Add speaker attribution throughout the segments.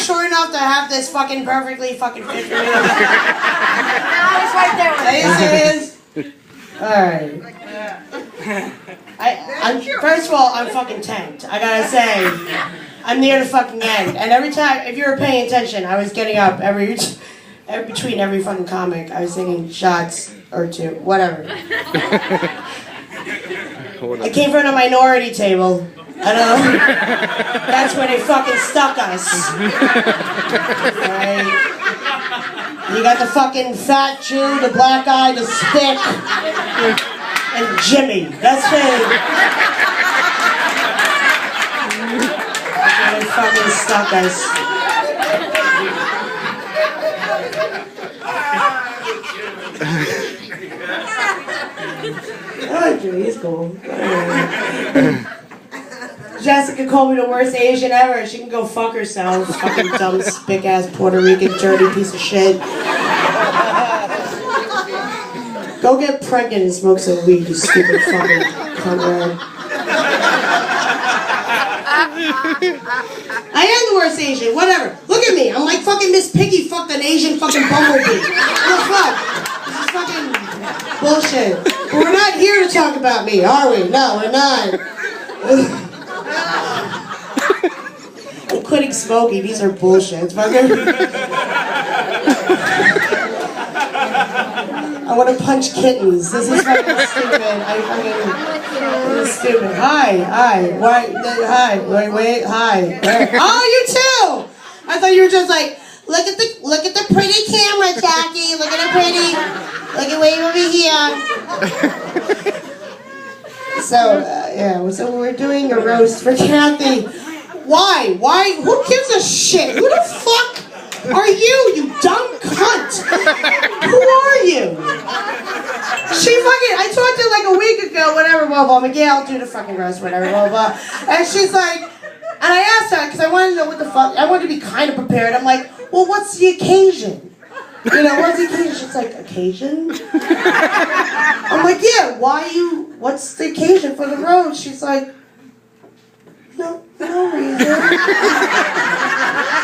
Speaker 1: short enough to have this fucking perfectly fucking fit for me?
Speaker 2: No, it's right there.
Speaker 1: Yes, it is. Alright. First of all, I'm fucking tanked. I gotta say, I'm near the fucking end. And every time, if you were paying attention, I was getting up between every fucking comic. I was singing shots or two, whatever. I came from a minority table. I don't know. That's where they fucking stuck us. Right? You got the fucking fat Jew, the black guy, the stick, and Jimmy. That's it. That's where they fucking stuck us. Oh, Jimmy, he's cool. Jessica called me the worst Asian ever. She can go fuck herself. Fucking dumb, spick-ass Puerto Rican, dirty piece of shit. Go get pregnant and smoke some weed, you stupid fucking cunt. I am the worst Asian, whatever. Look at me, I'm like fucking Miss Piggy fucked an Asian fucking bumblebee. What the fuck? This is fucking bullshit. But we're not here to talk about me, are we? No, we're not. I'm quitting smoking. These are bullshit. I want to punch kittens. This is fucking stupid. This is stupid. Hi. Why? Hi. Wait. Hi. Oh, you too. I thought you were just like, look at the pretty camera, Jackie. Look at the pretty. Look at wave over here. So so we're doing a roast for Kathy. Why? Who gives a shit? Who the fuck are you, you dumb cunt? Who are you? I talked to her like a week ago, whatever, blah, blah. I'm like, yeah, I'll do the fucking roast, whatever, blah, blah. And she's like, and I asked her, because I wanted to know what the fuck, I wanted to be kind of prepared. I'm like, well, what's the occasion? You know, what's the occasion? She's like, occasion? I'm like, yeah, what's the occasion for the roast? She's like, no reason.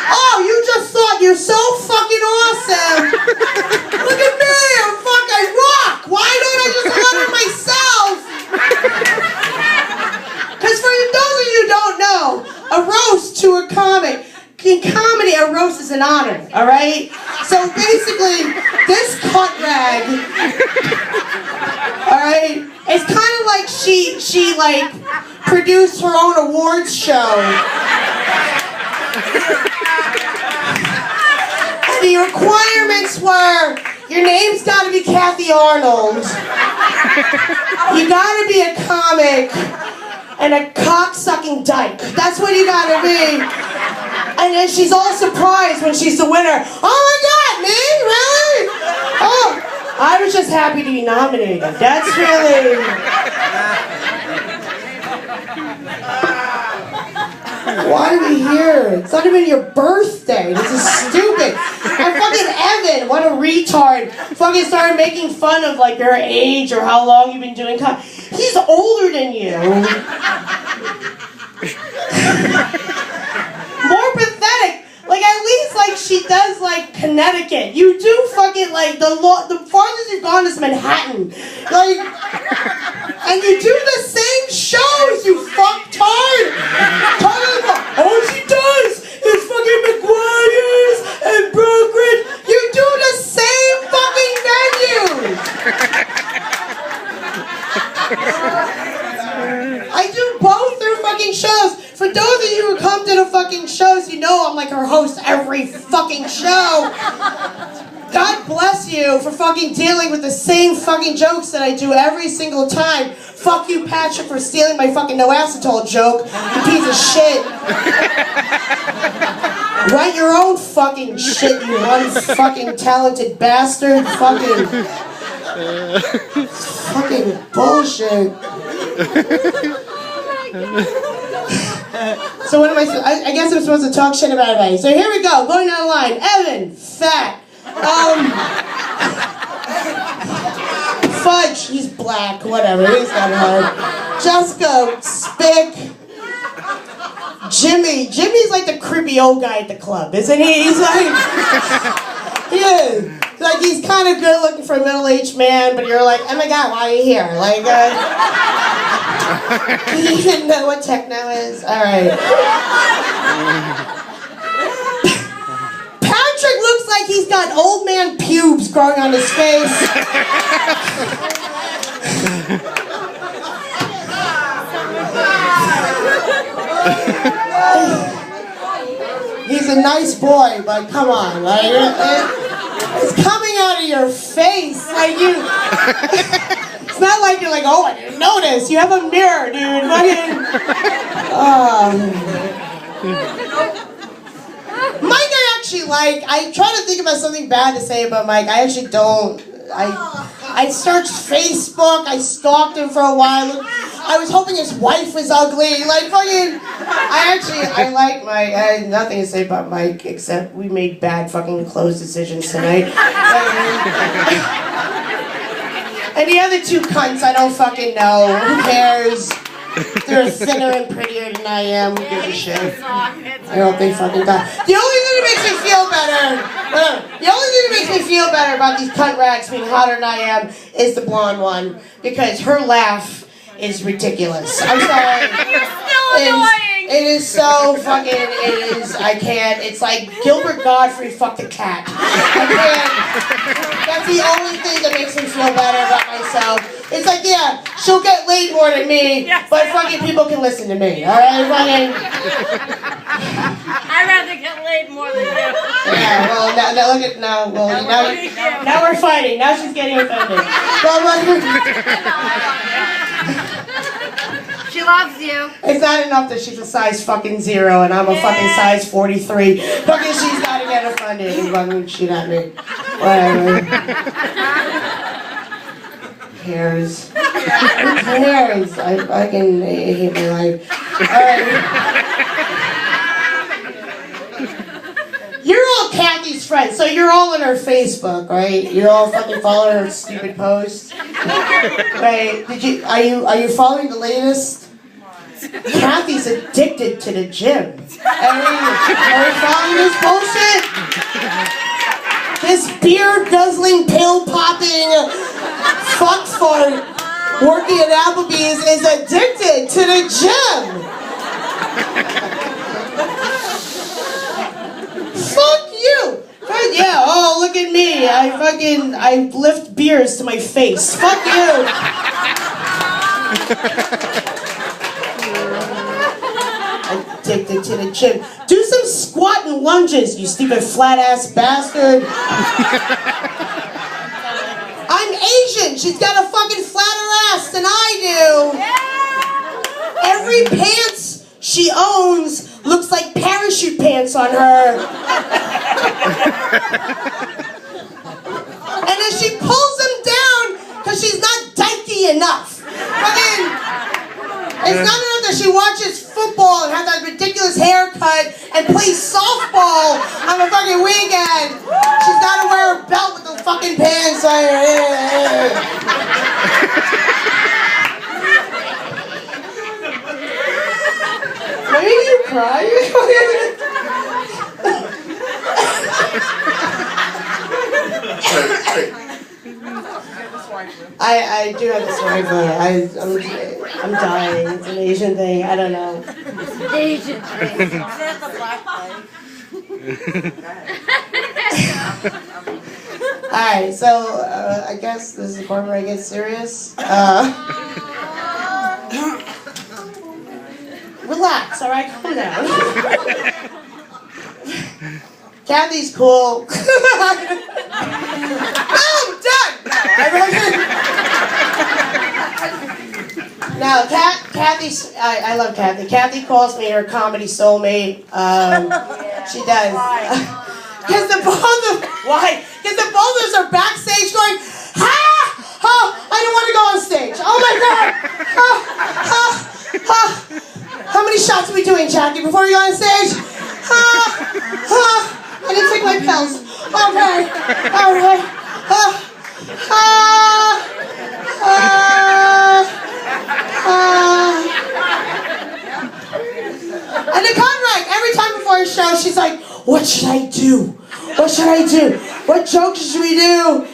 Speaker 1: Oh, you just thought you're so fucking awesome. Look at me, I rock. Why don't I just honor myself? Because for those of you who don't know, a roast to a comic, in comedy, a roast is an honor, all right? So basically, this cut rag, all right, it's kind of like she like produced her own awards show. And the requirements were, your name's got to be Kathy Arnold. You got to be a comic and a cock-sucking dyke. That's what you got to be. And then she's all surprised when she's the winner. Oh my God, me? Really? Oh, I was just happy to be nominated. That's really... Why are we here? It's not even your birthday. This is stupid. And fucking Evan, what a retard, fucking started making fun of like your age or how long you've been doing comedy. He's older than you. More pathetic. Like at least like she does like Connecticut. You do fucking like the farthest you've gone is Manhattan. Like, and you do the same shows, you fucktard. All she does is fucking McGuire's and Brokerage. You do the same fucking venues. I do both their fucking shows. For those of you who come to the fucking shows, you know I'm like her host every fucking show. God bless you for fucking dealing with the same fucking jokes that I do every single time. Fuck you, Patrick, for stealing my fucking no acetol joke, you piece of shit. Write your own fucking shit, you one fucking talented bastard. Fucking bullshit. So what am I guess I'm supposed to talk shit about everybody. So here we go, going down the line. Evan, fat. Fudge, he's black, whatever, he's got it hard. Jessica, spick. Jimmy's like the creepy the old guy at the club, isn't he? He's like, he is. Like, he's kind of good looking for a middle-aged man, but you're like, oh my god, why are you here? Like, you didn't know what techno is? Alright. Patrick looks like he's got old man pubes growing on his face. He's a nice boy, but come on, like, it's coming out of your face, like you. It's not like you're like, oh, I didn't notice. You have a mirror, dude. Mike, I actually like. I try to think about something bad to say about Mike. I actually don't. I searched Facebook. I stalked him for a while. I was hoping his wife was ugly. Like, fucking... I like Mike. I had nothing to say about Mike, except we made bad fucking clothes decisions tonight. And the other two cunts, I don't fucking know. Who cares? They're thinner and prettier than I am. Who gives a shit? I hope they fucking die. The only thing that makes me feel better... The only thing that makes me feel better about these cunt rags being hotter than I am is the blonde one. Because her laugh is ridiculous. I'm sorry.
Speaker 2: You're still annoying.
Speaker 1: It is so fucking, it is, I can't, it's like Gilbert Godfrey fucked a cat. I can't, that's the only thing that makes me feel better about myself. It's like, yeah, she'll get laid more than me, but fucking people can listen to me, alright? Fucking.
Speaker 2: I'd rather get laid more than you.
Speaker 1: Yeah, well, now look at, now we're fighting, now she's getting offended.
Speaker 2: She loves you.
Speaker 1: It's not enough that she's a size fucking 0 and I'm a fucking size 43. Fucking she's gotta get offended and fucking shit at me. Whatever. Who cares? Who cares? I fucking hate my life. Alright. You're all Kathy's friends, so you're all on her Facebook, right? You're all fucking following her stupid posts. Right? Are you following the latest? Kathy's addicted to the gym. Are we following this bullshit? This beer guzzling, pill popping fuck fart working at Applebee's is addicted to the gym. Fuck you! Yeah, oh, look at me. I lift beers to my face. Fuck you! Addicted to the gym. Do some squat and lunges, you stupid flat-ass bastard. I'm Asian. She's got a fucking flatter ass than I do. Every pants she owns looks like parachute pants on her. And then she pulls them down because she's not dykey enough. Fucking, it's not enough that she watches football and has that ridiculous haircut and plays softball on a fucking weekend. She's got to wear a belt with the fucking pants on her. Maybe you cry? I do have the swine flu. I'm dying. It's an Asian thing. I don't know.
Speaker 2: Asian thing. Is that the black plague?
Speaker 1: Alright, so I guess this is the part where I get serious. Relax, alright? Calm down. Kathy's cool. No, I'm done! No, Kathy's, I love Kathy. Kathy calls me her comedy soulmate. She does. Because the both of, why? Because the both of us are backstage going, ha! Oh, I don't want to go on stage. Oh my God! How many shots are we doing, Jackie, before we go on stage? I didn't take my pills. Okay. Alright. And the contract, every time before a show, show, she's like, what should I do? What should I do? What jokes should we do?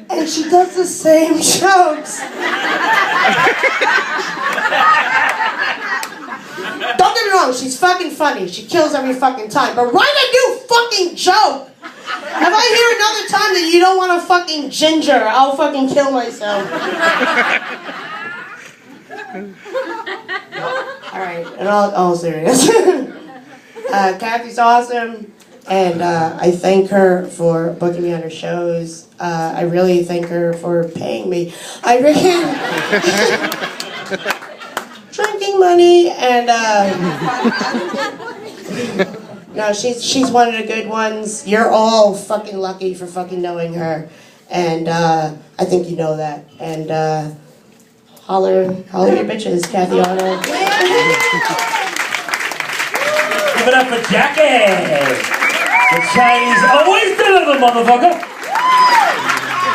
Speaker 1: And she does the same jokes. Don't get me wrong, she's fucking funny. She kills every fucking time. But write a new fucking joke. If I hear another time that you don't want a fucking ginger, I'll fucking kill myself. Alright, in all serious. Kathy's awesome, and I thank her for booking me on her shows. I really thank her for paying me. I really... drinking money, and no, she's one of the good ones. You're all fucking lucky for fucking knowing her, and I think you know that. And holler your bitches, Kathy Arnold.
Speaker 3: Give it up for Jackie! The Chinese always deliver, motherfucker!